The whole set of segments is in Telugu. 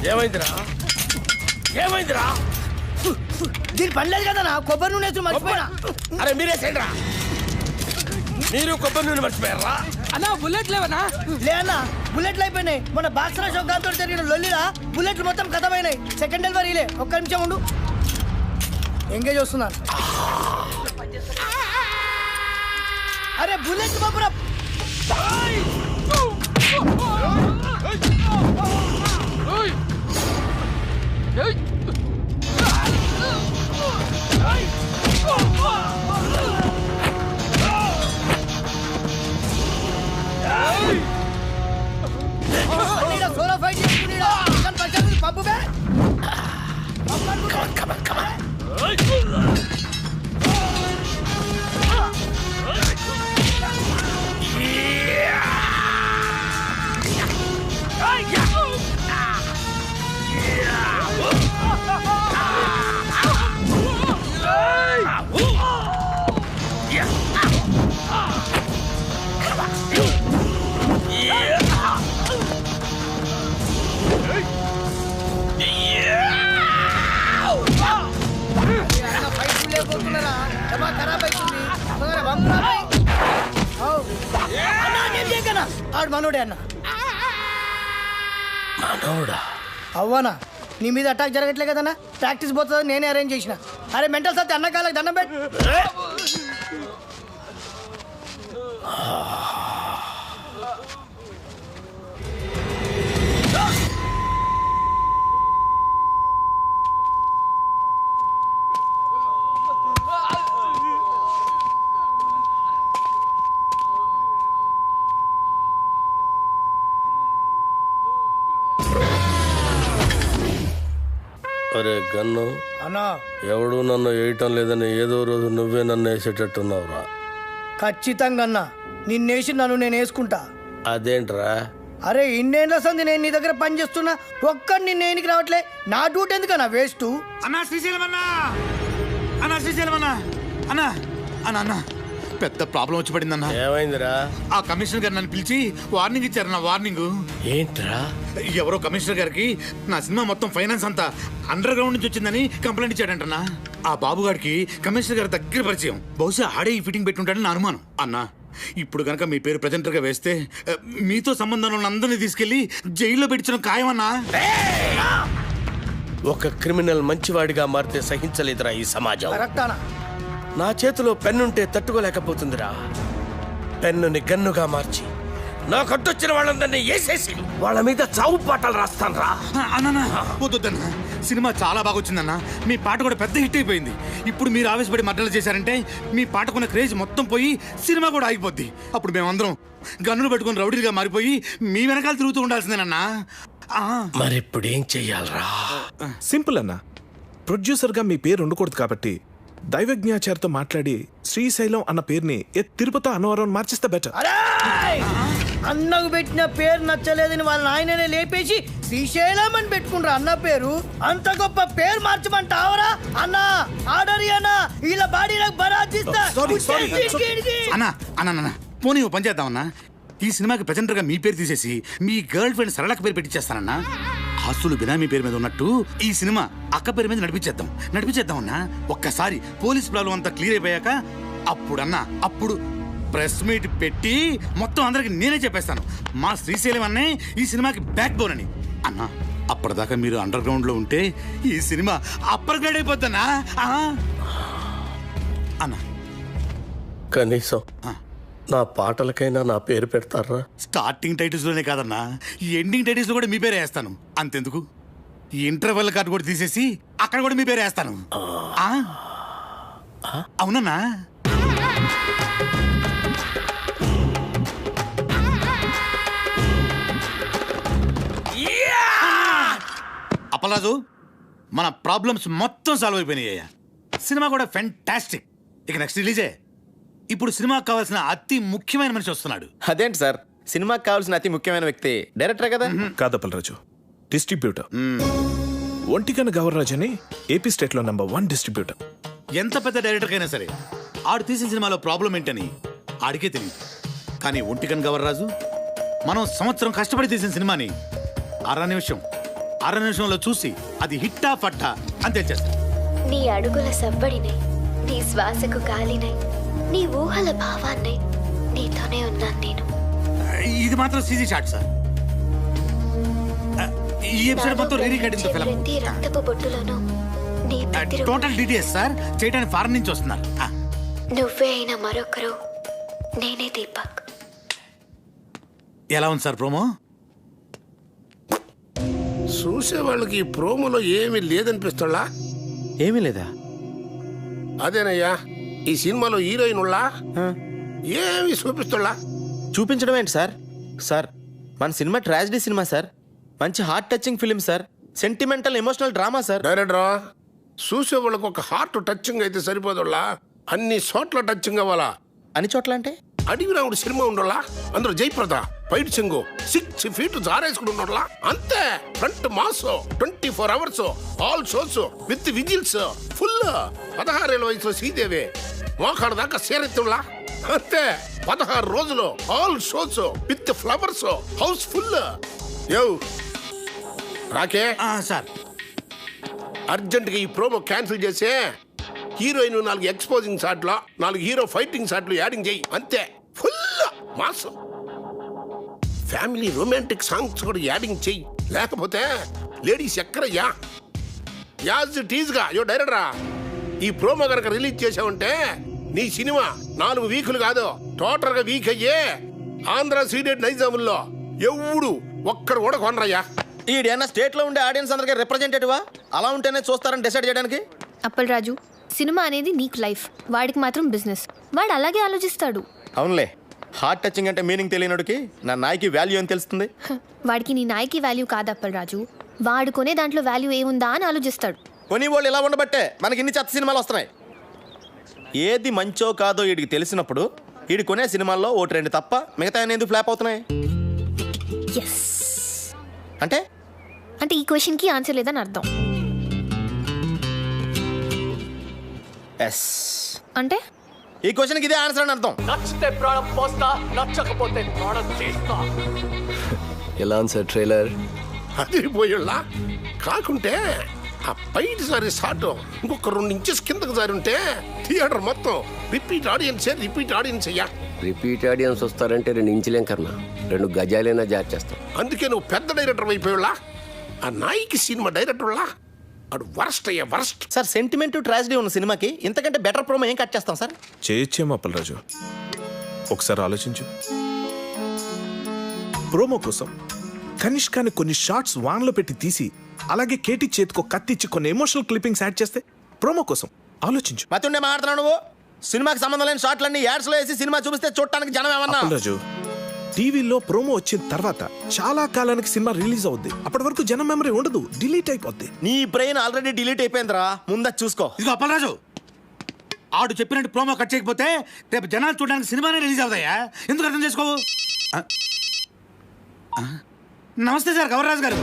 ఏమైందిరా ఏమైందిరా? దీని పనిలేదు కదా నా కొబ్బరి నూనె వేసి మర్చిపోయినా. అరే మీరేసేయండి రా. మీరు కొబ్బరి నూనె మర్చిపోయారా? అన్నా బుల్లెట్ లేవనా? లే అన్న బుల్లెట్లు అయిపోయినాయి. మన బాక్సరా షోకాంతో జరిగిన లొల్లిలా బుల్లెట్లు మొత్తం కథమైనాయి. సెకండ్ డెలివరీలే. ఒక్క నిమిషం ఉండు, ఎంగేజ్ వస్తున్నాను. అరే బుల్లెట్ బాబురా. సోలో ఫైట్ చేసుకుని పప్పు బే. ఆడు మనోడే అన్న. మనోడా? అవ్వనా నీ మీద అటాక్ జరగట్లే కదన్నా. ప్రాక్టీస్ పోతుంది నేనే అరేంజ్ చేసిన. అరే మెంటల్ సత్తి అన్న కాళ్ళకి దండం పెట్టు. అరే గన్ను అన్నా ఎవడు నన్ను వేయటం లేదని ఏదో రోజు నువ్వే నన్ను వేసేటట్టున్నావురా. ఖచ్చితంగా అన్నా నిన్నేసి నన్ను నేను వేసుకుంటా. అదేంట్రా? అరే ఇన్నేళ్ళ సంది నేను నీ దగ్గర పని చేస్తున్నా, ఒక్కడు నిన్నేనికి రావట్లే. నా డ్యూటీ ఎందుకన్నా వేస్ట్? అన్నా శ్రీశైలం అన్నా, అన్నా శ్రీశైలం అన్నా, అన్నా అన్నా అన్నా పెద్ద ప్రాబ్లం వచ్చి పడిందన్నా. ఏమైందిరా? ఆ కమిషనర్ గారు నన్ను పిలిచి వార్నింగ్ ఇచ్చారు. నా వార్నింగ్ ఏంట్రా? ఎవరో కమిషనర్ గారికి నా సినిమా మొత్తం ఫైనాన్స్ అంతా అండర్ గ్రౌండ్ నుంచి వచ్చిందని కంప్లైంట్ ఇచ్చాడంటన్నా. ఆ బాబు గారికి కమిషనర్ గారి దగ్గర పరిచయం. బహుశా ఆడే ఈ ఫిట్టింగ్ పెట్టుంటాడని నా అనుమానం. అన్నా ఇప్పుడు గనక మీ పేరు ప్రెజెంటర్ గా వేస్తే మీతో సంబంధం ఉన్న అందరినీ తీసుకెళ్లి జైల్లో పెట్టించడం ఖాయమన్నా. ఒక క్రిమినల్ మంచివాడిగా మారితే సహించలేదురా ఈ సమాజం. కరెక్టానా? నా చేతిలో పెన్నుంటే తట్టుకోలేకపోతుందిరా. పెన్నుని గన్నుగా మార్చి నా కట్టొచ్చిన వాళ్ళందరినీ వేసేసి వాళ్ళ మీద చావు పాటలు రాస్తాను రా. అన్నా వద్దన్నా, సినిమా చాలా బాగా వచ్చిందన్నా. మీ పాట కూడా పెద్ద హిట్ అయిపోయింది. ఇప్పుడు మీరు ఆవేశపడి మర్డర్లు చేశారంటే మీ పాటకున్న క్రేజ్ మొత్తం పోయి సినిమా కూడా ఆగిపోద్ది. అప్పుడు మేమందరం గన్నులు పెట్టుకుని రౌడీలుగా మారిపోయి మీ వెనకాల తిరుగుతూ ఉండాల్సిందేనన్నా. మరి ఇప్పుడు ఏం చెయ్యాలరా? సింపుల్ అన్నా, ప్రొడ్యూసర్గా మీ పేరు ఉండకూడదు కాబట్టి దైవజ్ఞాచారితో మాట్లాడి శ్రీశైలం అన్న పేరుని తిరుపతి అన్నవరం మార్చిస్తే బెటర్. అన్నకు పెట్టిన పేరు నచ్చలేదని వాళ్ళ నాయననే లేపేసి శ్రీశైలం అని పెట్టుకుంటారు అన్న పేరు. అంత గొప్ప పేరు మార్చమంటావరా అన్నా? ఆర్డర్ అన్నా, ఇలా బాడీలకు బరాజిస్తా. అన్నా అన్నా పోనీ ఓ పని చేద్దామన్నా. ఈ సినిమాకి ప్రెజెంటర్గా మీ పేరు తీసేసి మీ గర్ల్ ఫ్రెండ్ సరళక పేరు పెట్టించేస్తానన్నా. ఆస్తులు బినామీ పేరు మీద ఉన్నట్టు ఈ సినిమా అక్క పేరు మీద నడిపించేద్దాం అన్నా. ఒక్కసారి పోలీస్ ప్రాబ్లం అంతా క్లియర్ అయిపోయాక అప్పుడు ప్రెస్ మీట్ పెట్టి మొత్తం అందరికి నేనే చెప్పేస్తాను మా శ్రీశైలం అన్నే ఈ సినిమాకి బ్యాక్ బోన్ అని. అన్నా అప్పటిదాకా మీరు అండర్ గ్రౌండ్ లో ఉంటే ఈ సినిమా అప్పర్ గ్రేడ్ అయిపోద్దన్నా. అన్నా కనీసం నా పాటలకైనా నా పేరు పెడతారా? స్టార్టింగ్ టైటిల్స్ లోనే కాదన్నా, ఈ ఎండింగ్ టైటిల్స్ లో కూడా మీ పేరే వేస్తాను. అంతెందుకు ఈ ఇంటర్వెల్ కార్డు కూడా తీసేసి అక్కడ కూడా మీ పేరు వేస్తాను. అవునన్నా? అప్పలరాజు, మన ప్రాబ్లమ్స్ మొత్తం సాల్వ్ అయిపోయినాయ్యా. సినిమా కూడా ఫెంటాస్టిక్. ఇక నెక్స్ట్ రిలీజే. ఇప్పుడు సినిమాకి కావాల్సిన అతి ముఖ్యమైన మనిషి వస్తున్నాడు. అదేంటి సార్, సినిమాకి కావాల్సిన అతి ముఖ్యమైన వ్యక్తి డైరెక్టర్ కదా? కాదప్పలరాజు, డిస్ట్రిబ్యూటర్. ఒంటికన్న గవర్రాజ్ అని ఏపీ స్టేట్ లో నంబర్ 1 డిస్ట్రిబ్యూటర్. ఎంత పెద్ద డైరెక్టర్ అయినా సరే ఆడు తీసిన సినిమాలో ప్రాబ్లం ఏంటని ఆడికే తెలియదు. కానీ ఒంటికన్ గవర్రాజు మనం సంవత్సరం కష్టపడి తీసిన సినిమాని అర నిమిషంలో చూసి అది హిట్టా ఫట్టా అని తెలిచేస్తా. నీ అడుగుల సవ్వడినై, నీ శ్వాసకు గాలినై, నీ ఊహల భావాన్నై నీతోనే ఉన్నాను నేను. ఇది మాత్రం సీజీ షాట్ సార్. ఈ ఎపిసోడ్ మొత్తం రీ రికార్డింగ్ తో ఫిల్మ్. ప్రతి రక్తపు బొట్టులోనూ నీ ప్రతిరూపం. టోటల్ డీటెయిల్స్ సార్ చేయడానికి ఫారెన్ నుంచి వస్తున్నారు. నువ్వే అయిన మరొకరు, నేనే దీపక్. ఎలా ఉంది సార్ ప్రోమో? చూసే వాళ్ళకి ఈ ప్రోమోలో ఏమీ లేదనిపిస్తుందా? ఏమీ లేదా? అదేనయ్యా, ఈ సినిమాలో హీరోయిన్ ఉళ్ళా ఏమి చూపిస్తున్నా? చూపించడం ఏంటి సార్? సార్ మన సినిమా ట్రాజడీ సినిమా సార్. మంచి heart touching film sir. Sentimental emotional drama sir. డైరెక్టరా, చూసే వాళ్ళకి ఒక హార్ట్ టచింగ్ అయితే సరిపోదుళ్ళా, అన్ని చోట్ల టచింగ్ అవ్వాలా. అని చోట్ల అంటే అడిగి రావుడు సినిమా ఉండోళ్ళా, అందులో జయప్రద ఫైట్ సింగు 6 feet జారేసుకుని ఉండోళ్ళా. అంతే, front mass 24 hours all shows with whistles full. 16 ఏళ్ళ వయసులో శ్రీదేవి మోకాడు దాకా సేరెత్తుళ్ళా. అంతే, 16 రోజులు all shows with flowers house full. యో రాకే సార్, అర్జెంట్గా ఈ ప్రోమో క్యాన్సిల్ చేసే హీరోయిన్ 4 ఎక్స్పోజింగ్ షాట్లు, 4 హీరో ఫైటింగ్ షాట్లు యాడింగ్ చేయి. అంతే, full mass. Family romantic songs కూడా యాడింగ్ చెయ్యి, లేకపోతే లేడీస్ ఎక్కడయ్యా. యాజ్ టీజ్గా యో డైరెక్టరా, ఈ ప్రోమో కనుక రిలీజ్ చేసావంటే నీ సినిమా 4 వీకులు కాదు, టోటల్గా వీక్ అయ్యే ఆంధ్ర సీడెడ్ నైజాముల్లో ఎవడు ఒక్కడు కూడా కొనరయ్యా. ఈడేనా స్టేట్ లో ఉండే ఆడియన్స్ అందరికీ రిప్రజెంటేటివా? అలా ఉంటేనే చూస్తారని డిసైడ్ చేయడానికి. అప్పల్ రాజు, సినిమా అనేది నీకు లైఫ్, వాడికి మాత్రం బిజినెస్. వాడు అలాగే ఆలోచిస్తాడు. అవునులే, హార్ట్ టచింగ్ అంటే మీనింగ్ తెలియనోడికి నా నాయకి వాల్యూ అని తెలుస్తుంది. వాడికి నీ నాయకి వాల్యూ కాదు అప్పల్ రాజు, వాడు కొనే దాంట్లో వాల్యూ ఏముందా అని ఆలోచిస్తాడు. కొని వాళ్ళు ఇలా ఉండబట్టే మనకి ఇన్ని చెత్త సినిమాలు వస్తున్నాయి. ఏది మంచో కాదో వీడికి తెలిసినప్పుడు వీడి కొనే సినిమాల్లో 1-2 తప్ప మిగతా ఎందుకు ఫ్లాప్ అవుతున్నాయి? ఎస్ అంటే అంటే ఈ క్వశ్చన్కి ఆన్సర్ లేదని అర్థం. ఎస్ అంటే ఈ క్వశ్చన్కి ఇదే ఆన్సర్ అని అర్థం. నచ్చితే ప్రాణం పోస్తా, నచ్చకపోతే ప్రాణం తీస్తా. ఎలా ఉంది సార్ ట్రైలర్? అదిరిపోయేళ్ళా. కాకుంటే ఆ పైటి సారి షాట్ ఇంకొక 2 inches కిందకు జారి ఉంటే థియేటర్ మొత్తం రిపీట్ ఆడియన్స్ అయ్యా. రిపీట్ ఆడియన్స్ వస్తారంటే 2 ఇంచులేం కన్నా 2 గజాలైనా జార్ చేస్తాం. అందుకే నువ్వు పెద్ద డైరెక్టర్ అయిపోయేళ్ళా. ఆ నాయికి సినిమా డైరెక్టర్లా అడు వరస్ట్ అయ్యా, వరస్ట్. సార్ సెంటిమెంట్ ట్రాజడీ ఉన్న సినిమాకి ఇంతకంటే బెటర్ ప్రోమో ఏం కట్ చేస్తాం సార్? చేయొచ్చేమో అప్పల్ రాజు, ఒకసారి ఆలోచించు. ప్రోమో కోసం కనిష్కాని కొన్ని షార్ట్స్ వాన్లో పెట్టి తీసి, అలాగే కేటీ చేతికో కత్తిచ్చి కొన్ని ఎమోషనల్ క్లిప్పింగ్స్ యాడ్ చేస్తే ప్రోమో కోసం ఆలోచించు. మతుండే మాట్లాడుతున్నావు నువ్వు. సినిమాకి సంబంధం లేని షాట్లన్నీ యాడ్స్ లో వేసి సినిమా చూపిస్తే చూడటానికి జనం ఏమన్నా? అప్పల్ రాజు, టీవీలో ప్రోమో వచ్చిన తర్వాత చాలా కాలానికి సినిమా రిలీజ్ అవుద్ది. అప్పటి వరకు జనం మెమరీ ఉండదు, డిలీట్ అయిపోద్ది. నీ బ్రెయిన్ ఆల్రెడీ డిలీట్ అయిపోయిందిరా, ముందు చూసుకో. ఇదిగో అప్పలరాజు, ఆడు చెప్పినట్టు ప్రోమో కట్ చేయకపోతే రేపు జనాలు చూడడానికి సినిమానే రిలీజ్ అవుతాయా? ఎందుకు అర్థం చేసుకోవు? నమస్తే సార్, గవర్రాజు గారు.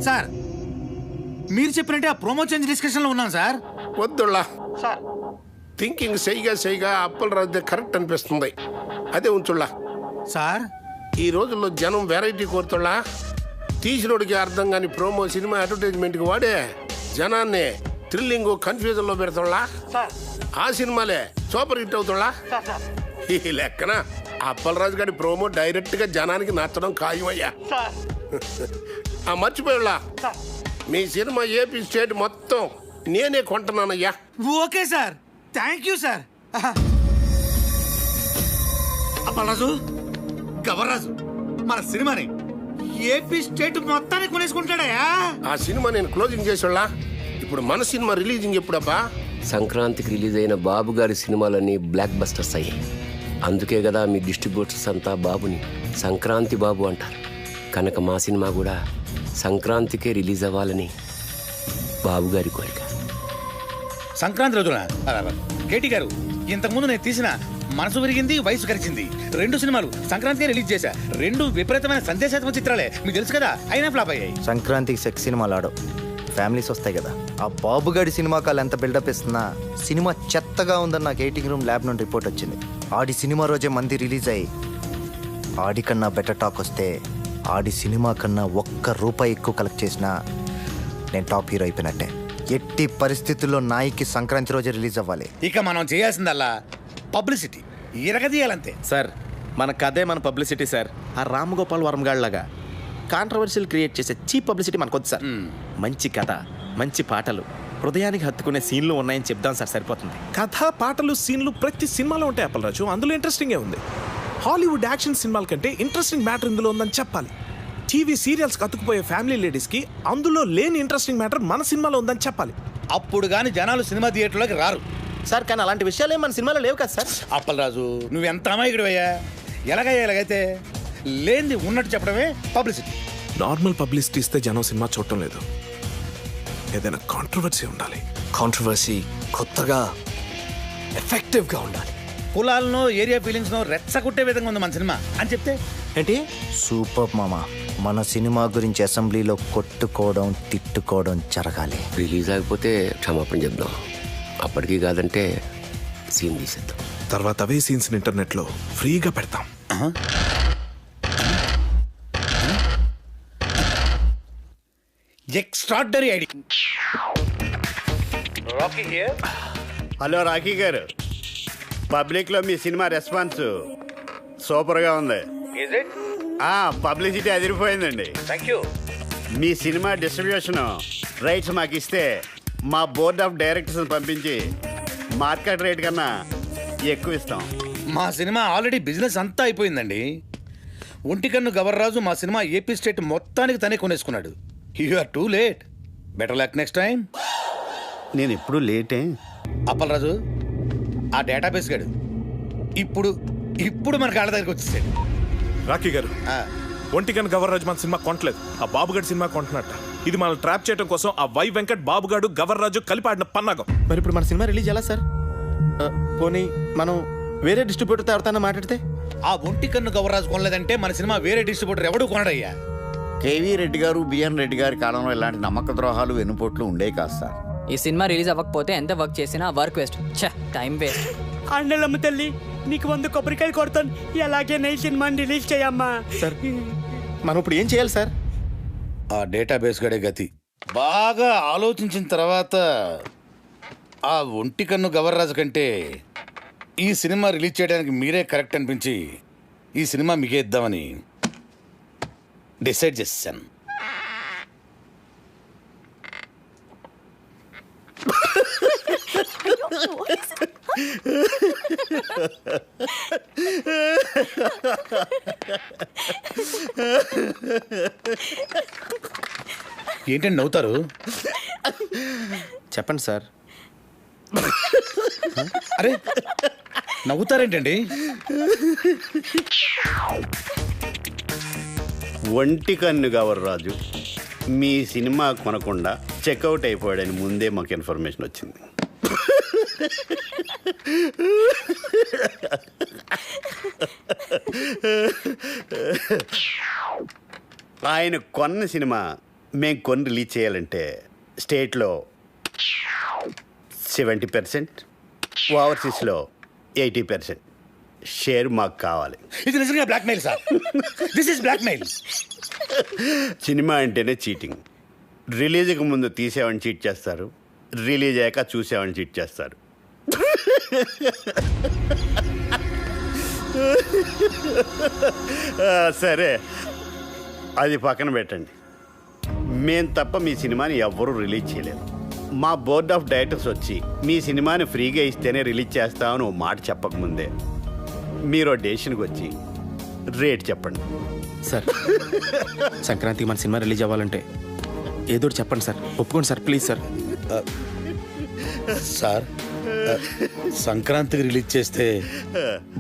సార్, మీరు చెప్పినట్టే ఆ ప్రోమో చేంజ్ డిస్కషన్లో ఉన్నాను సార్. వద్దుళ్ళా సార్, థింకింగ్ సైగా అప్పలరాజు కరెక్ట్ అనిపిస్తుంది. అదే ఉంచుళ్ళా సార్. ఈ రోజుల్లో జనం వెరైటీ కోరుతుళ్ళా. తీసినోడికి అర్థం కాని ప్రోమో సినిమా అడ్వర్టైజ్మెంట్కి వాడే జనాన్ని థ్రిల్లింగ్ కన్ఫ్యూజన్లో పెడుతుళ్ళా. ఆ సినిమాలే సూపర్ హిట్ అవుతుళ్ళా. ఈ లెక్కన అప్పలరాజు గారి ప్రోమో డైరెక్ట్గా జనానికి నచ్చడం ఖాయమయ్యా. మర్చిపోయాళ్ళా, మీ సినిమా ఏపీ స్టేట్ మొత్తం నేనే కొంటున్నానయ్యా. Okay sir, thank you sir. Appalaraju, Gavarraju మన సినిమాని ఏపీ స్టేట్ మొత్తాన్ని కొనేసుకుంటాడయా. ఆ సినిమా నేను క్లోజింగ్ చేసేళ్ళా. ఇప్పుడు మన సినిమా రిలీజింగ్ ఎప్పుడబ్బా? సంక్రాంతికి రిలీజ్ అయిన బాబు గారి సినిమాలన్నీ బ్లాక్ బస్టర్స్ అయ్యాయి. అందుకే కదా మీ డిస్ట్రిబ్యూటర్స్ అంతా బాబుని సంక్రాంతి బాబు అంటారు. కనుక మా సినిమా కూడా సంక్రాంతికే రిలీజ్ అవ్వాలని బాబు గారి కోరిక. సంక్రాంతి రోజున కేటీ గారు, ఇంతకుముందు నేను తీసిన మనసు విరిగింది వయసు కరిచింది 2 సినిమాలు సంక్రాంతికే రిలీజ్ చేశా. 2 విపరీతమైన సందేశాత్మక చిత్రాలే, మీకు తెలుసు కదా, అయినా ఫ్లాప్ అయ్యాయి. సంక్రాంతికి సెక్స్ సినిమాలు ఆడవు, ఫ్యామిలీస్ వస్తాయి కదా. ఆ బాబుగాడి సినిమాకాలు ఎంత బిల్డప్ ఇస్తున్నా సినిమా చెత్తగా ఉందని నాకు 18 రూమ్ ల్యాబ్ నుండి రిపోర్ట్ వచ్చింది. ఆడి సినిమా రోజే మంది రిలీజ్ అయ్యి ఆడికన్నా బెటర్ టాక్ వస్తే ఆడి సినిమా కన్నా ₹1 ఎక్కువ కలెక్ట్ చేసినా నేను టాప్ హీరో అయిపోయినట్టే. ఎట్టి పరిస్థితుల్లో నాయికి సంక్రాంతి రోజు రిలీజ్ అవ్వాలి. ఇక మనం చేయాల్సిందల్లా పబ్లిసిటీ ఇరగదీయాలంతే. సార్ మన కథే మన పబ్లిసిటీ సార్. ఆ రామగోపాల్ వర్మ గాడిలాగా కాంట్రవర్షియల్ క్రియేట్ చేసే చీప్ పబ్లిసిటీ మనకొద్దు సార్. మంచి కథ, మంచి పాటలు, హృదయానికి హత్తుకునే సీన్లు ఉన్నాయని చెప్దాం సార్, సరిపోతుంది. కథ, పాటలు, సీన్లు ప్రతి సినిమాలో ఉంటాయి అప్పలరాజు. అందులో ఇంట్రెస్టింగే ఉంది. హాలీవుడ్ యాక్షన్ సినిమాల కంటే ఇంట్రెస్టింగ్ మ్యాటర్ ఇందులో ఉందని చెప్పాలి. టీవీ సీరియల్స్ అతుకుపోయే ఫ్యామిలీ లేడీస్కి అందులో లేని ఇంట్రెస్టింగ్ మ్యాటర్ మన సినిమాలో ఉందని చెప్పాలి. అప్పుడు కానీ జనాలు సినిమా థియేటర్లోకి రారు సార్. కానీ అలాంటి విషయాలు మన సినిమాలో లేవు కదా సార్. అప్పలరాజు నువ్వెంత అమాయకుడివయ్యా. ఎలాగైతే లేనిది ఉన్నట్టు చెప్పడమే పబ్లిసిటీ. నార్మల్ పబ్లిసిటీ ఇస్తే జనం సినిమా చూడటం లేదు. ఏదైనా కాంట్రవర్సీ ఉండాలి. కాంట్రవర్సీ కొత్తగా ఎఫెక్టివ్గా ఉండాలి. కులాలను, ఏరియా ఫీలింగ్స్ను రెచ్చగొట్టే విధంగా ఉంది మన సినిమా అని చెప్తే ఏంటి? సూపర్ మామ. మన సినిమా గురించి అసెంబ్లీలో కొట్టుకోవడం, తిట్టుకోవడం జరగాలి. రిలీజ్ అయిపోతే క్షమాపణ చెప్దాం. అప్పటికి కాదంటే సీన్ తీసేద్దాం. తర్వాత అవే సీన్స్ ఇంటర్నెట్లో ఫ్రీగా పెడతాం. Extraordinary idea. హలో రాఖీ గారు, పబ్లిక్లో మీ సినిమా రెస్పాన్స్ సూపర్గా ఉంది. పబ్లిసిటీ అదిరిపోయిందండి. Thank you. మీ సినిమా డిస్ట్రిబ్యూషన్ రైట్స్ మాకు ఇస్తే మా బోర్డ్ ఆఫ్ డైరెక్టర్స్ని పంపించి మార్కెట్ రేట్ కన్నా ఎక్కువ ఇస్తాం. మా సినిమా ఆల్రెడీ బిజినెస్ అంతా అయిపోయిందండి. ఒంటికన్ను గవర్రాజు మా సినిమా ఏపీ స్టేట్ మొత్తానికి తనే కొనేసుకున్నాడు. You are too late. Better luck next time. నేను ఎప్పుడు లేటే. అప్పలరాజు, ఆ డేటాబేస్ గాడు ఇప్పుడు మన కాళ్ళ దగ్గరికి వచ్చేసాడు. రాఖీ గారు, ఒంటికన్ గవర్రాజు మన సినిమా కొనట్లేదు. ఆ బాబుగాడి సినిమా కొంటున్నట్ట. ఇది మనం ట్రాప్ చేయడం కోసం ఆ వై వెంకట్, బాబుగాడు, గవర్రాజు కలిపి ఆడిన పన్నాగం. మరి ఇప్పుడు మన సినిమా రిలీజ్ ఎలా సార్? పోనీ మనం వేరే డిస్ట్రిబ్యూటర్తో ఎవరితో మాట్లాడితే? ఆ ఒంటికన్ను గవర్రాజు కొనలేదంటే మన సినిమా వేరే డిస్ట్రిబ్యూటర్ ఎవడు కొనడయ్యా. కేవీ రెడ్డి గారు, బిఎన్ రెడ్డి గారి కాలంలో ఇలాంటి నమ్మక ద్రోహాలు, వెనుపోట్లు ఉండేవి కాదు సార్. ఈ సినిమా రిలీజ్ అవ్వకపోతే ఎంత వర్క్ చేసినా వర్క్ వేస్ట్, టైం వేస్ట్. అండలమ్మ తల్లి, నీకు 100 కొబ్బరికాయలు కొడతాను. ఎలాగే నై సినిమాని రిలీజ్ చేయమ్మా. సార్ మనం ఇప్పుడు ఏం చేయాలి సార్? ఆ డేటాబేస్ గడే గతి. బాగా ఆలోచించిన తర్వాత ఆ ఒంటికన్ను గవర్రాజు కంటే ఈ సినిమా రిలీజ్ చేయడానికి మీరే కరెక్ట్ అనిపించి ఈ సినిమా మీకే ఇద్దామని డిసైడ్ చేశాను. ఏంటండి నవ్వుతారు? చెప్పండి సార్. అరే నవ్వుతారేంటండి? ఒంటికన్ను గవర్రాజు మీ సినిమా కొనకుండా చెక్అవుట్ అయిపోయాడని ముందే మాకు ఇన్ఫర్మేషన్ వచ్చింది. ఆయన కొన్న సినిమా మేము కొని రిలీజ్ చేయాలంటే స్టేట్లో 70%, ఓవర్సీస్లో 80% షేర్ మాకు కావాలి. ఇది నిజంగా blackmail sir. This is blackmail. Cinema అంటేనే చీటింగ్. రిలీజ్కి ముందు తీసేవాడిని చీట్ చేస్తారు, రిలీజ్ అయ్యాక చూసేవాడిని చీట్ చేస్తారు. సరే, అది పక్కన పెట్టండి. మేం తప్ప మీ సినిమాని ఎవ్వరూ రిలీజ్ చేయలేరు. మా బోర్డ్ ఆఫ్ డైరెక్టర్స్ వచ్చి మీ సినిమాని ఫ్రీగా ఇస్తేనే రిలీజ్ చేస్తామని ఓ మాట చెప్పకముందే మీరు డెసిషన్కి వచ్చి రేట్ చెప్పండి. సార్ సంక్రాంతికి మన సినిమా రిలీజ్ అవ్వాలంటే ఏదో చెప్పండి సార్. ఒప్పుకోండి సార్, ప్లీజ్ సార్. సార్ సంక్రాంతికి రిలీజ్ చేస్తే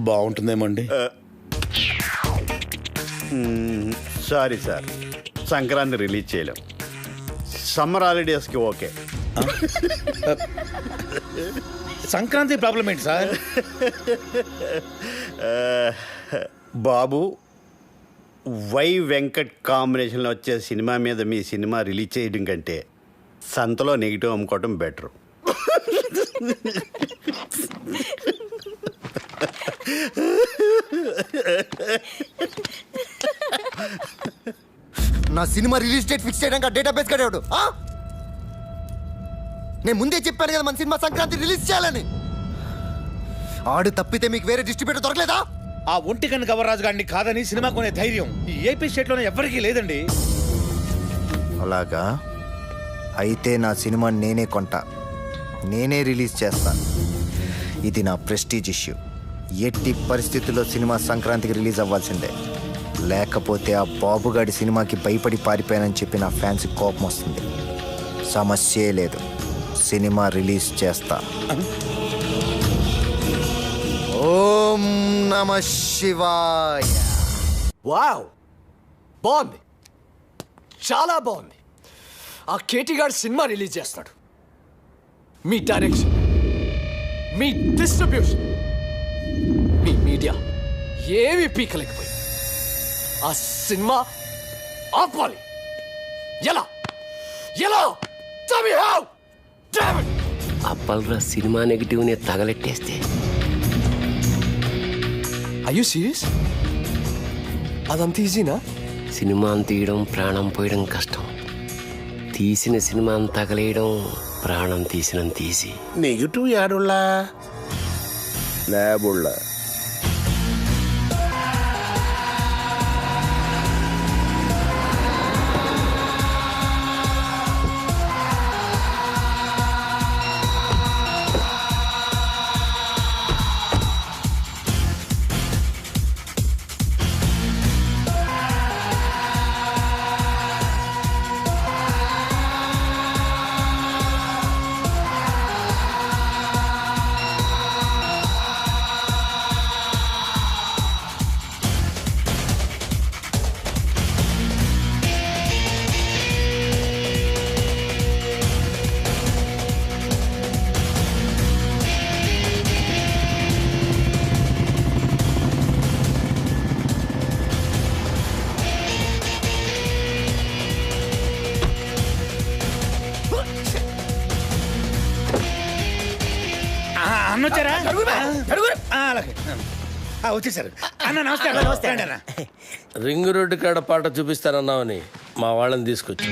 బాగుంటుందేమో అండి. సారీ సార్, సంక్రాంతి రిలీజ్ చేయలేం. సమ్మర్ హాలిడేస్కి ఓకే. సంక్రాంతి ప్రాబ్లం ఏంటి సార్? బాబు, వై వెంకట్ కాంబినేషన్లో వచ్చే సినిమా మీద మీ సినిమా రిలీజ్ చేయడం కంటే సంతలో నెగిటివ్ అమ్ముకోవటం బెటరు. నా సినిమా రిలీజ్ డేట్ ఫిక్స్ చేయడానికి డేటాబేస్ కడేవాడు. నేను ముందే చెప్పాను కదా మన సినిమా సంక్రాంతి రిలీజ్ చేయాలని. ఆడు తప్పితే మీకు వేరే డిస్ట్రిబ్యూటర్ దొరకలేదా? ఆ ఒంటికన్ను గవర్రాజు గారిని కాదని సినిమా కొనే ధైర్యం ఈ ఏపీ స్టేట్లోనే ఎవరికీ లేదండి. అలాగా అయితే నా సినిమా నేనే కొంటా, నేనే రిలీజ్ చేస్తాను. ఇది నా ప్రెస్టీజ్ ఇష్యూ. ఎట్టి పరిస్థితుల్లో సినిమా సంక్రాంతికి రిలీజ్ అవ్వాల్సిందే. లేకపోతే ఆ బాబుగాడి సినిమాకి భయపడి పారిపోయానని చెప్పి నా ఫ్యాన్స్ కోపం వస్తుంది. సమస్యే లేదు, సినిమా రిలీజ్ చేస్తా. ఓం నమ శివాయ. వావ్, బాగుంది, చాలా బాగుంది. ఆ కేటీ గారు సినిమా రిలీజ్ చేస్తాడు. మీ డైరెక్షన్, మీ డిస్ట్రిబ్యూషన్, మీ మీడియా ఏమి పీకలేకపోయి ఆ సినిమా ఆపాలి. ఎలా ఎలా అప్పల్రా సినిమా నెగిటివ్ని తగలెట్టేస్తే. Are you serious? అదంత ఈజీనా? సినిమాని తీయడం ప్రాణం పోయడం కష్టం, తీసిన సినిమాని తగలేయడం ప్రాణం తీసినంత ఈజీ. నెగిటివ్ యాడుల్లా లేబుల్లా. అన్నొచ్చారా? వచ్చేసారు అన్న. నమస్తే నమస్తే అన్న. రింగ్ రోడ్డు కాడ పాట చూపిస్తానన్నావని మా వాళ్ళని తీసుకొచ్చి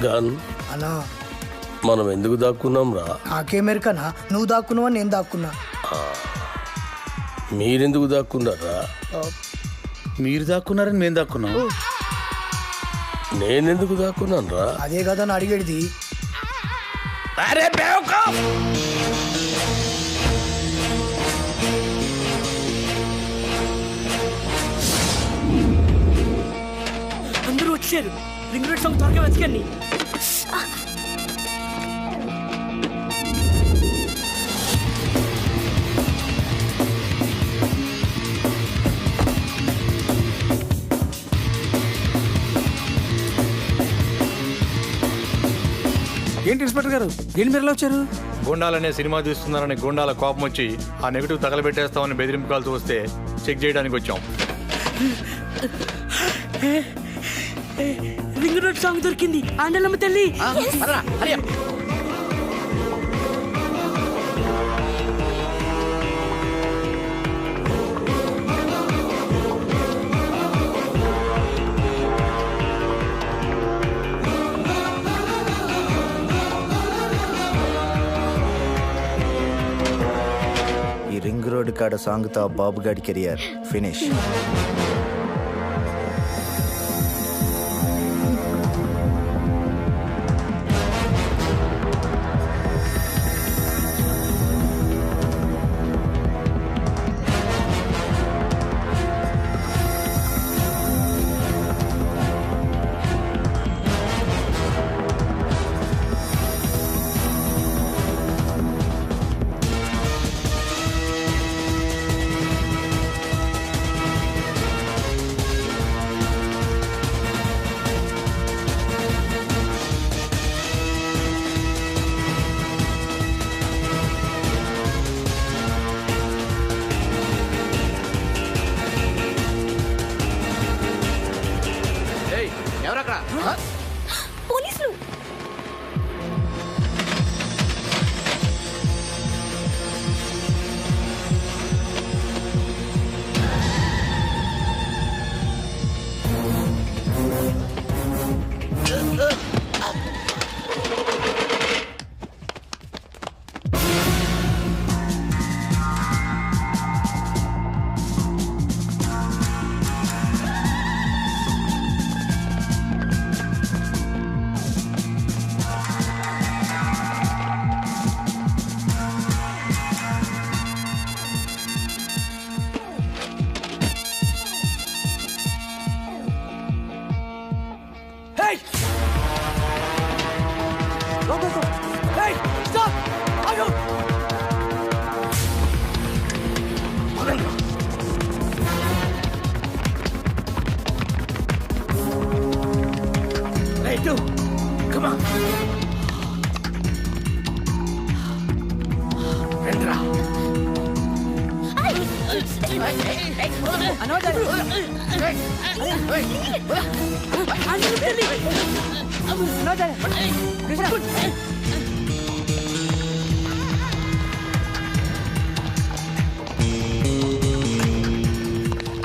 గన్ అలా మనం ఎందుకు దాక్కున్నాం రా? నాకేమెరికనా? నువ్వు దాక్కున్నావా నేను దాక్కున్నా? మీరెందుకు దాక్కున్నారా? మీరు దాక్కున్నారని మేము దాక్కున్నాం. నేనెందుకు దాక్కున్నాను రా? అదే కదా అని అడిగేది. అరే బేవకూఫ్! అందరూ వచ్చారు. రింగ్ రోడ్ సాంగ్ త్వరగా వెతకండి. ఏంటి ఇన్స్పెక్టర్ గారు, ఏంటి మీరు వచ్చారు? గుండాలనే సినిమా తీస్తున్నారని గుండాల కోపం వచ్చి ఆ నెగిటివ్ తగలబెట్టేస్తామని బెదిరింపు కాల్సి వస్తే చెక్ చేయడానికి వచ్చాం. రింగ్ రోడ్ సాంగ్ దొరికింది. ఆండలమ్మ తల్లి. ఈ రింగ్ రోడ్ కాడ సాంగ్తో బాబుగాడి కెరియర్ ఫినిష్. పోలీసులు.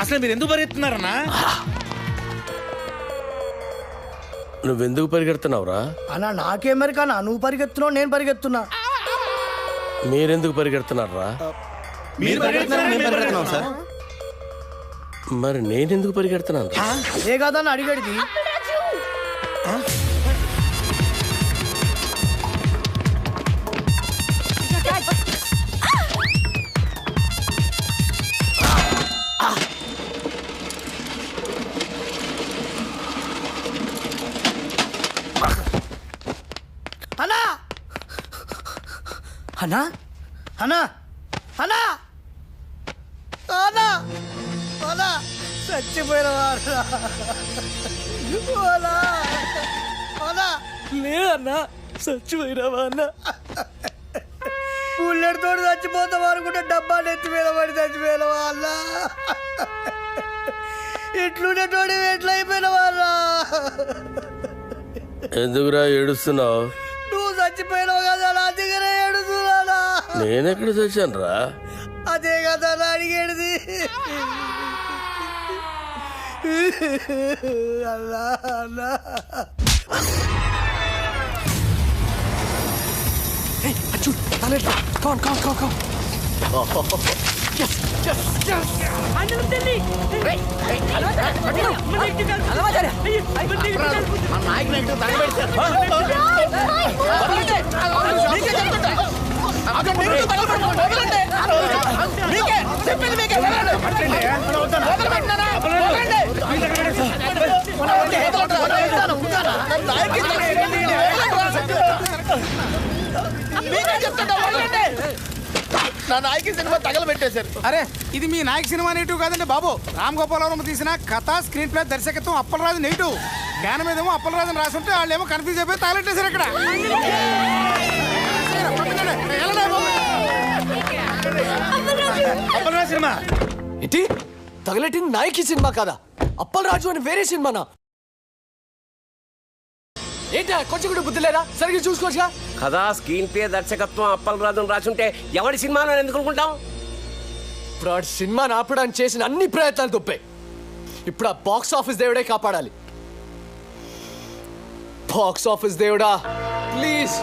అసలు మీరు ఎందుకు పరిగెత్తున్నారన్నా? నువ్వెందుకు పరిగెడుతున్నావురా? అన్నా నాకేం మరి కానీ నువ్వు పరిగెత్తున్నావు, నేను పరిగెత్తున్నా. మీరెందుకు పరిగెడుతున్నారా? మరి నేనెందుకు పరిగెడుతున్నాను? ఏ కాదని అడిగడిది. అన్నా అన్నా అన్నా అన్నా అన్నా అన్నా చచ్చిపోయిన అన్నా లేదన్నా చచ్చిపోయినావా అన్న? బుల్లెట్ తోటి చచ్చిపోతావా అనుకుంటే డబ్బా నెత్తి మీద పడి చచ్చిపోయినవా అన్నా? ఇట్లుండేటోడి ఎట్లా అయిపోయినవా అన్నా? ఎందుకురా ఏడుస్తున్నావు? నువ్వు చచ్చిపోయినావు కదా నా దగ్గర ఏడుస్తున్నానా? నేనెక్కడ చచ్చాను రా? అదే కదా నా అడిగేది. అన్నా అన్నా నా నాయకి సినిమా తగలబెట్టేశారు. అరే ఇది మీ నాయక్ సినిమా నెగిటివ్ కాదండి బాబు. రామ్ గోపాల్ వర్మ తీసిన కథ, స్క్రీన్ ప్లే, దర్శకత్వం అప్పలరాజు నెగిటివ్. జ్ఞానం ఏదేమో అప్పలరాజు రాసుంటే వాళ్ళు ఏమో కన్ఫ్యూజ్ అయిపోయి తగలెట్టేశారు ఇక్కడ. అప్పలరాజు సినిమా ఏంటి? తగలెట్టింది నాయకి సినిమా కాదా? అప్పలరాజు అని వేరే సినిమానా? ఏంటా కొంచెం కూడా బుద్ధి లేదా? సరిగ్గా చూసుకోవచ్చుగా. కదా స్క్రీన్ ప్లే, దర్శకత్వం అప్పలరాజు రాసుంటే ఎవరి సినిమాలో ఎందుకు అనుకుంటాం? ఇప్పుడు ఆ సినిమాని ఆపడానికి చేసిన అన్ని ప్రయత్నాలు తప్పాయి. ఇప్పుడు ఆ బాక్స్ ఆఫీస్ దేవుడే కాపాడాలి. బాక్స్ ఆఫీస్ దేవుడా ప్లీజ్.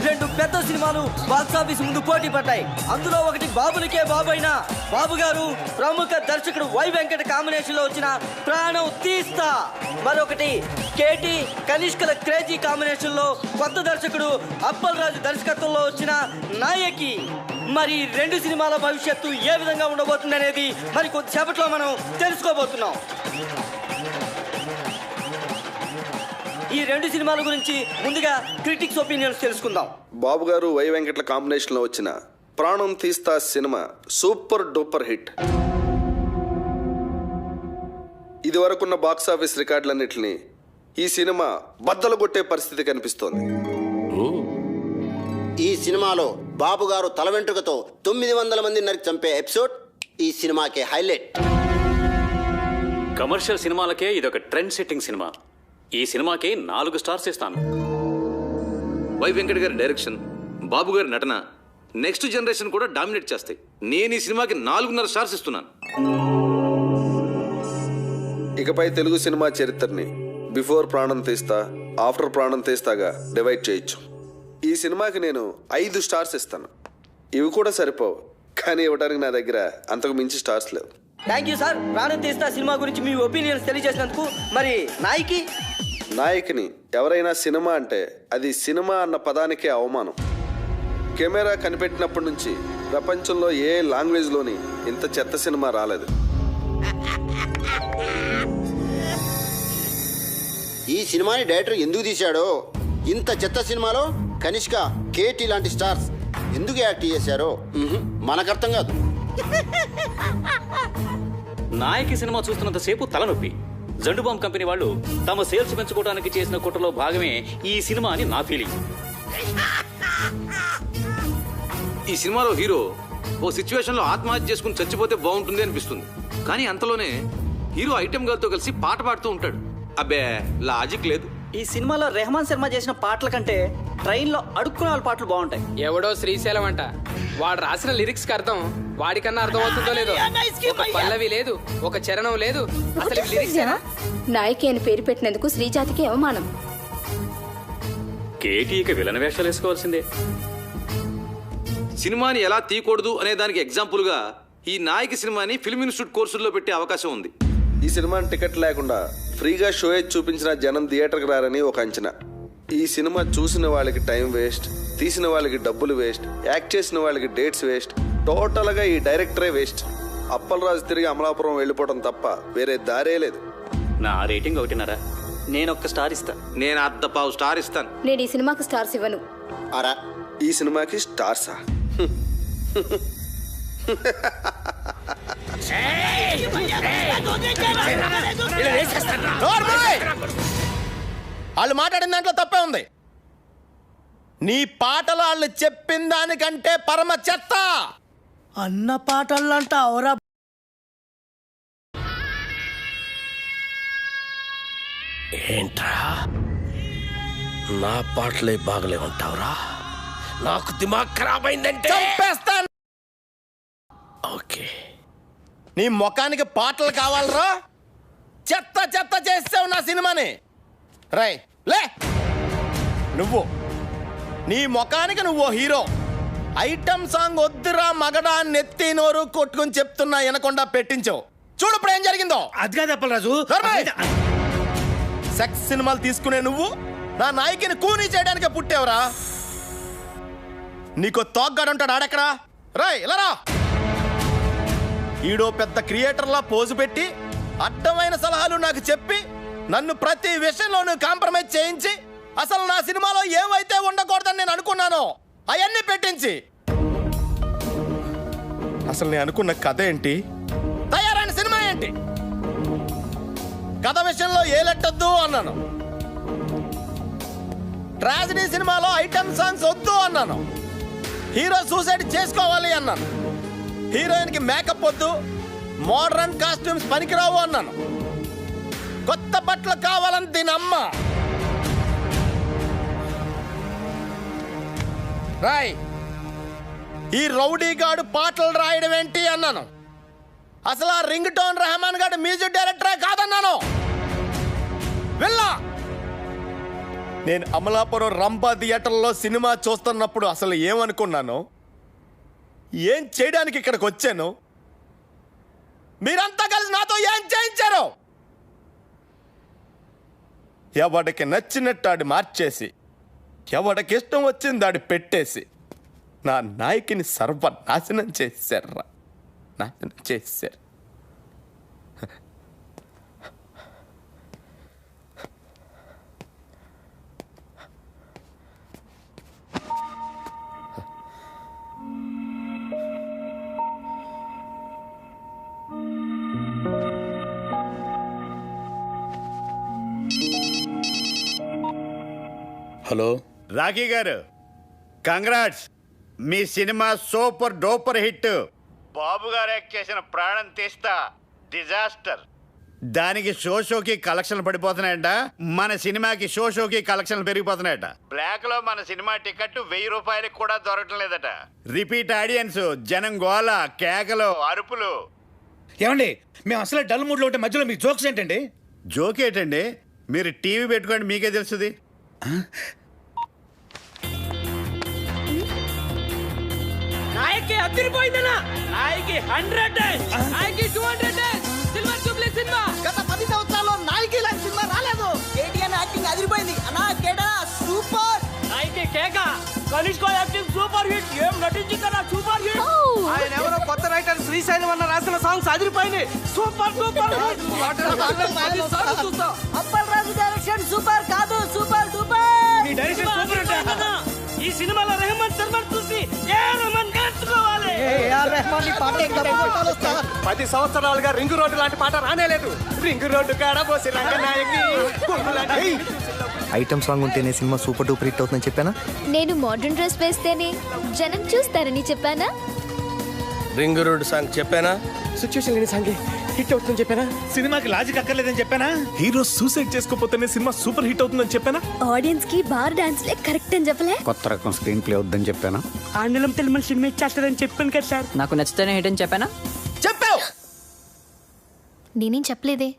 రెండు పెద్ద సినిమాలు బాక్సాఫీస్ ముందు పోటీ పడ్డాయి. అందులో ఒకటి బాబునికే బాబు అయిన బాబు గారు ప్రముఖ దర్శకుడు వై వెంకట కాంబినేషన్ లో వచ్చిన ప్రాణం తీస్తా, మరొకటి కేటీ కనిష్కల క్రేజీ కాంబినేషన్ లో కొత్త దర్శకుడు అప్పల్ రాజు దర్శకత్వంలో వచ్చిన నాయకి. మరి రెండు సినిమాల భవిష్యత్తు ఏ విధంగా ఉండబోతుంది అనేది మరి కొద్దిసేపట్లో మనం తెలుసుకోబోతున్నాం. ఈ రెండు సినిమాల గురించి ముందుగా క్రిటిక్స్ ఒపీనియన్స్ తెలుసుకుందాం. బాబు గారు వై వెంకట్ల కాంబినేషన్లో వచ్చిన ప్రాణం తీస్తా సినిమా సూపర్ డూపర్ హిట్. ఇదివరకున్న బాక్సాఫీస్ రికార్డులన్నింటినీ ఈ సినిమా బద్దలు కొట్టే పరిస్థితి కనిపిస్తోంది. ఈ సినిమాలో బాబు గారు తల వెంట్రుకతో 900 మంది నరికి చంపే ఎపిసోడ్ ఈ సినిమాకే హైలైట్. కమర్షియల్ సినిమాలకే ఇదొక ట్రెండ్ సెట్టింగ్ సినిమా. ఈ సినిమాకి 4 స్టార్స్ ఇస్తాను. వై వెంకట్ గారి డైరెక్షన్, బాబు గారి నటన నెక్స్ట్ జనరేషన్ కూడా డామినేట్ చేస్తాయి. నేను ఈ సినిమాకి 4.5 స్టార్స్ ఇస్తున్నాను. ఇకపై తెలుగు సినిమా చరిత్రని బిఫోర్ ప్రాణం తీస్తా, ఆఫ్టర్ ప్రాణం తీస్తాగా డివైడ్ చేయొచ్చు. ఈ సినిమాకి నేను 5 స్టార్స్ ఇస్తాను. ఇవి కూడా సరిపోవు, కానీ ఇవ్వడానికి నా దగ్గర అంతకు మించి స్టార్స్ లేవు. Thank you sir. ప్రాణం తీస్తా సినిమా గురించి మీ ఒపీనియన్స్ తెలియజేసినందుకు. మరి నాయకిని ఎవరైనా సినిమా అంటే అది సినిమా అన్న పదానికే అవమానం. కెమెరా కనిపెట్టినప్పటి నుంచి ప్రపంచంలో ఏ లాంగ్వేజ్లోని ఇంత చెత్త సినిమా రాలేదు. ఈ సినిమాని డైరెక్టర్ ఎందుకు తీశాడో, ఇంత చెత్త సినిమాలో కనిష్క, కేటీ లాంటి స్టార్స్ ఎందుకు యాక్ట్ చేశారో మనకు అర్థం కాదు. నాయకి సినిమా చూస్తున్నంతసేపు తలనొప్పి. జండుబామ్ కంపెనీ వాళ్ళు తమ సేల్స్ పెంచుకోవడానికి చేసిన కుట్రలో భాగమే ఈ సినిమా అని నా ఫీలింగ్. ఈ సినిమాలో హీరో ఓ సిచ్యువేషన్లో ఆత్మహత్య చేసుకుని చచ్చిపోతే బాగుంటుంది అనిపిస్తుంది. కానీ అంతలోనే హీరో ఐటెం గర్ల్తో కలిసి పాట పాడుతూ ఉంటాడు. అబ్బే, లాజిక్ లేదు. ఈ సినిమాలో రెహమాన్ శర్మ చేసిన పాటల కంటే ట్రైన్లో అడుక్కునే వాళ్ళ పాటలు బాగుంటాయి. ఎవడో శ్రీశైలం అంట, వాడు రాసిన లిరిక్స్ కి అర్థం వాడికన్నా అర్థం అవుతుందో లేదో. ఒక పల్లవి లేదు, ఒక చరణం లేదు. అసలు లిరిక్స్ నాయకి అని పేరు పెట్టినందుకు శ్రీజాతికి అవమానం. కేటీ ఇక విలన వేషాలు వేసుకోవాల్సిందే. సినిమాని ఎలా తీయకూడదు అనే దానికి ఎగ్జాంపుల్గా ఈ నాయకి సినిమాని ఫిల్మ్ ఇన్స్టిట్యూట్ కోర్సుల్లో పెట్టే అవకాశం ఉంది. ఈ సినిమాని టికెట్ లేకుండా ఫ్రీగా షో చూపించిన జనం థియేటర్కి రారని ఒక అంచనా. ఈ సినిమా చూసిన వాళ్ళకి టైం వేస్ట్, తీసిన వాళ్ళకి డబ్బులు వేస్ట్, యాక్ట్ చేసిన వాళ్ళకి డేట్స్ వేస్ట్, టోటల్గా ఈ డైరెక్టరే వేస్ట్. అప్పలరాజు తిరిగి అమలాపురం వెళ్ళిపోవడం తప్ప వేరే దారే లేదు. నా రేటింగ్ 1.5. నేను 1 స్టార్ ఇస్తాను. నేను 1/2 స్టార్ ఇస్తాను. నేను ఈ సినిమాకి స్టార్స్ ఇవ్వను. అరా, ఈ సినిమాకి స్టార్సా? వాళ్ళు మాట్లాడిన దాంట్లో తప్పే ఉంది. నీ పాటలు వాళ్ళు చెప్పిన దానికంటే పరమ చెత్త. అన్న పాటలంట అవరా. ఏంట్రా నా పాటలే బాగలే ఉంటావురా? నాకు దిమాగ్ ఖరాబ్ అయిందంటే చంపేస్తాను. ఓకే, నీ ముఖానికి పాటలు కావాలరా? చెత్త చెత్త చేసావు నా సినిమాని. రై లే, నువ్వు నీ ముఖానికి నువ్వు హీరో. ఐటమ్ సాంగ్ వద్దురా మగడా నెత్తి నోరు కొట్టుకుని చెప్తున్నా వినకుండా పెట్టించావు. చూడు ఇప్పుడు ఏం జరిగిందో. అది కాదు అప్పలరాజు. సెక్స్ సినిమాలు తీసుకునే నువ్వు నా నాయకిని కూనీ చేయడానికే పుట్టావురా. నీకు తోగ్గాడుంటాడు, ఆడెక్కడా? రాయ్ ఇలా రా. ఈడో పెద్ద క్రియేటర్లా పోజు పెట్టి అడ్డమైన సలహాలు నాకు చెప్పి నన్ను ప్రతి విషయంలోనూ కాంప్రమైజ్ చేయించి అసలు నా సినిమాలో ఏవైతే ఉండకూడదని నేను అనుకున్నానో అవన్నీ పెట్టించి అసలు నేను అనుకున్న కథ ఏంటి, తయారైన సినిమా ఏంటి? కథ విషయంలో ఏ లెట్టొద్దు అన్నాను. ట్రాజడీ సినిమాలో ఐటమ్ సాంగ్స్ వద్దు అన్నాను. హీరో సూసైడ్ చేసుకోవాలి అన్నాను. హీరోయిన్కి మేకప్ వద్దు, మోడర్న్ కాస్ట్యూమ్స్ పనికిరావు అన్నాను. కొత్త బట్టలు కావాలని దీని అమ్మ. రాయ్, ఈ రౌడీ గాడు పాటలు రాయడం ఏంటి అన్నాను. అసలు ఆ రింగ్ టోన్ రెహమాన్ గాడు మ్యూజిక్ డైరెక్టరే కాదన్నాను. వెళ్ళా. నేను అమలాపురం రంభా థియేటర్లో సినిమా చూస్తున్నప్పుడు అసలు ఏమనుకున్నాను, ఏం చేయడానికి ఇక్కడికి వచ్చాను, మీరంతా కలిసి నాతో ఏం చేయించారు? ఎవడికి నచ్చినట్టు ఆడి మార్చేసి, ఎవడికి ఇష్టం వచ్చింది ఆడి పెట్టేసి నా నాయకిని సర్వనాశనం చేశారా, నాశనం చేశారు. హలో రాఖీ గారు, కంగ్రాట్స్, మీ సినిమా సూపర్ డూపర్ హిట్. బాబు గారు యాక్ట్ చేసిన ప్రాణం తీస్తా డిజాస్టర్. దానికి షోకి కలెక్షన్లు పడిపోతున్నాయంట. మన సినిమాకి షోకి కలెక్షన్లు పెరిగిపోతున్నాయట. బ్లాక్ లో మన సినిమా టికెట్ 1000 రూపాయలకి కూడా దొరకటం లేదట. రిపీట్ ఆడియన్స్, జనం గోల, కేకలు, అరుపులు. ఏమండి మేము అసలు డల్ మూడ్లో ఉంటే మధ్యలో మీ జోక్స్ ఏంటండి? జోక్ ఏంటండి? మీరు టీవీ పెట్టుకోండి, మీకే తెలుస్తుంది. నాయకి అదిరిపోయిందనా, నాయకి 100, నాయకి 200, సిల్వర్ జూబ్లీ సినిమా. గత 10 సంవత్సరాల్లో నాయకి లాంటి సినిమా రాలేదు. కేటీఆర్ యాక్టింగ్ అదిరిపోయింది అన్నా. కేడా సూపర్. నాయకి కేక, కనిష్క యాక్టింగ్ సూపర్ హిట్. ఏం నటించిందనా, సూపర్ హిట్. ఆయన ఎవరో కొత్త రైటర్ శ్రీశైలం అన్న రాసిన సాంగ్స్ అదిరిపోయినాయి. Super super. Appal Raju direction super కాదు, సూపర్ డూపర్. మీ డైరెక్షన్ సూపర్ అంటే ఈ సినిమాలో రెహమాన్ శర్మను చూసి ఏ రెహమాన్ నేర్చుకోవాలి. రెహమాన్ ఈ పాట ఇంకా 10 సంవత్సరాలుగా రింగు రోడ్డు లాంటి పాట రానేలేదు. రింగు రోడ్డు కాడ పోసి రంగనాయకి ఐటమ్ సాంగ్ ఉంటేనే సినిమా సూపర్ డూపర్ హిట్ అవుతుందని చెప్పానా? నేను మోడర్న్ డ్రెస్ వేస్తేనే జనం చూస్తారని చెప్పానా? రింగ్ రోడ్ సాంగ్ చెప్పానా? సిచ్యువేషన్ లేని సాంగ్ హిట్ అవుతుందని చెప్పానా? సినిమాకి లాజిక్ అక్కర్లేదని చెప్పానా? హీరో సూసైడ్ చేసుకోపోతేనే సినిమా సూపర్ హిట్ అవుతుందని చెప్పానా? ఆడియన్స్ కి బార్ డాన్స్ లే కరెక్ట్ అని చెప్పలే? కొత్త రకం స్క్రీన్ ప్లే వద్దని చెప్పానా? ఆండలం తెలుగు సినిమా ఇచ్చేస్తారని చెప్పాను కదా సార్. నాకు నచ్చితేనే హిట్ అని చెప్పానా? చెప్పావు. నేనేం చెప్పలేదే.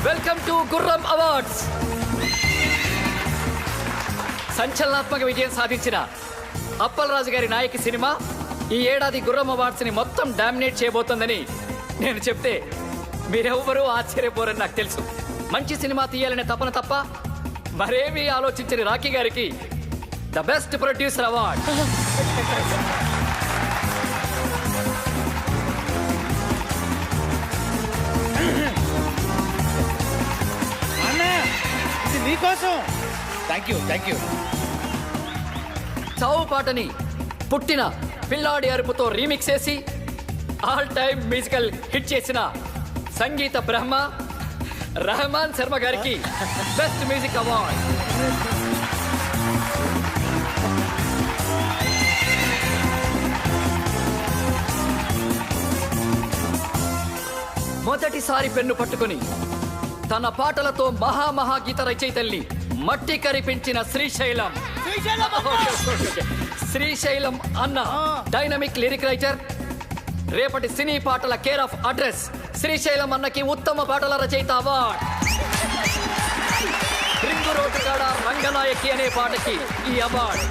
వెల్కమ్ టు గుర్రం అవార్డ్స్. సంచలనాత్మక విజయం సాధించిన అప్పల్ రాజు గారి నాయకి సినిమా ఈ ఏడాది గుర్రం అవార్డ్స్ ని మొత్తం డామినేట్ చేయబోతోందని నేను చెప్తే మీరెవ్వరూ ఆశ్చర్యపోరని నాకు తెలుసు. మంచి సినిమా తీయాలనే తపన తప్ప మరేమీ ఆలోచించని రాఖీ గారికి ద బెస్ట్ ప్రొడ్యూసర్ అవార్డ్. అన్నా ఇది నీకోసం. Thank you. చావు పాటని పుట్టిన పిల్లాడి అరుపుతో రీమిక్స్ చేసి ఆల్ టైమ్ మ్యూజికల్ హిట్ చేసిన సంగీత బ్రహ్మ రెహమాన్ శర్మ గారికి బెస్ట్ మ్యూజిక్ అవార్డ్. మొదటిసారి పెన్ను పట్టుకుని తన పాటలతో మహాగీత రచయితల్ని మట్టి కరిపించిన శ్రీశైలం అన్న డైనమిక్ లిరిక్ రైటర్, రేపటి సినీ పాటల కేర్ ఆఫ్ అడ్రస్ శ్రీశైలం అన్నకి ఉత్తమ పాటల రచయిత అవార్డ్. రింగు రోడ్డు కాడ రంగనాయకి అనే పాటకి ఈ అవార్డ్.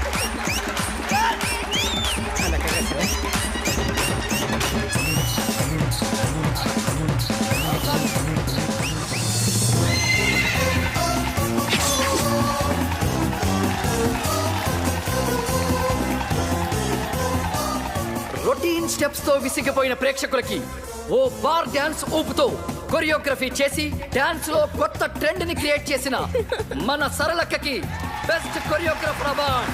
రొటీన్ స్టెప్స్ తో విసిగిపోయిన ప్రేక్షకులకి ఓ బార్ డాన్స్ ఊపుతో కొరియోగ్రఫీ చేసి డాన్స్ లో కొత్త ట్రెండ్ ని క్రియేట్ చేసిన మన సరళక్కకి best choreographer award.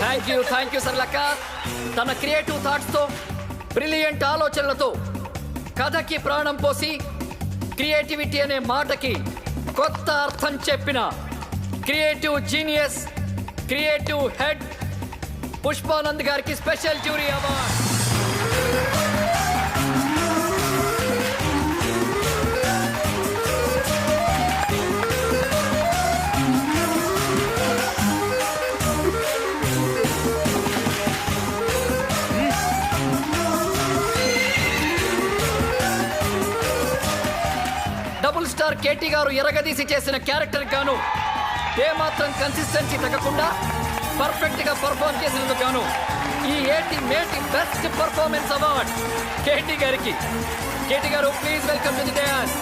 Thank you Saralakka. తన క్రియేటివ్ థాట్స్ తో బ్రిలియంట్ ఆలోచనలతో కథకి ప్రాణం పోసి క్రియేటివిటీ అనే మాటకి కొత్త అర్థం చెప్పిన creative genius, creative head Pushpanand గారికి special jury award. Double star KT గారు ఎరగదీసి చేసిన క్యారెక్టర్ గాను ఏమాత్రం కన్సిస్టెన్సీ తగ్గకుండా పర్ఫెక్ట్ గా పర్ఫార్మ్ చేసినందుకు గాను ఈ మేటి బెస్ట్ పర్ఫార్మెన్స్ అవార్డ్ కేటీ గారికి. కేటీ గారు please welcome to the dance.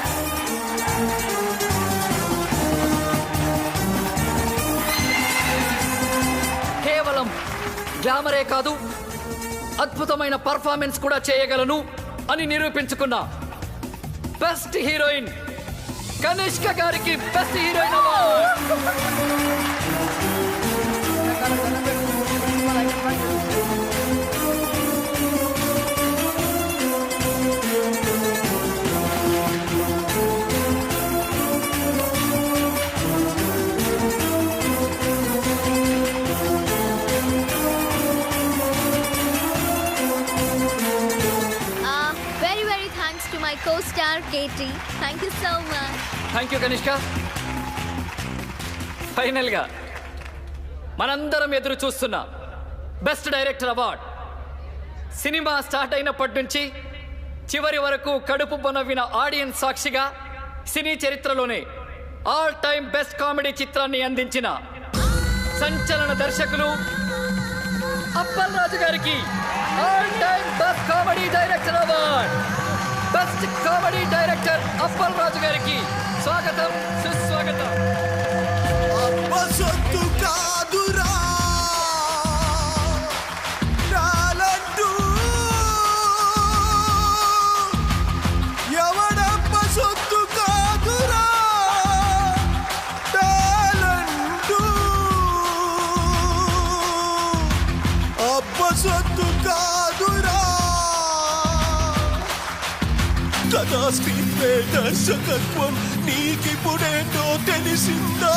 కేవలం గ్లామరే కాదు, అద్భుతమైన పర్ఫార్మెన్స్ కూడా చేయగలను అని నిరూపించుకున్న బెస్ట్ హీరోయిన్ కనిష్క గారికి best heroine award. KT. Thank you so much. Thank you Kanishka. ఫైనల్గా మనందరం ఎదురు చూస్తున్న best director award. Cinema start అయినప్పటి నుంచి చివరి వరకు కడుపు బొనవిన ఆడియన్స్ సాక్షిగా సినీ చరిత్రలోనే ఆల్ టైమ్ బెస్ట్ కామెడీ చిత్రాన్ని అందించిన సంచలన దర్శకులు అప్పల్ రాజు గారికి all time best comedy director award. Best comedy director Appal Raju గారికి స్వాగతం, సుస్వాగతం. కథా స్క్రీన్ ప్లే దర్శకత్వం నీకిప్పుడేంటో తెలిసిందా?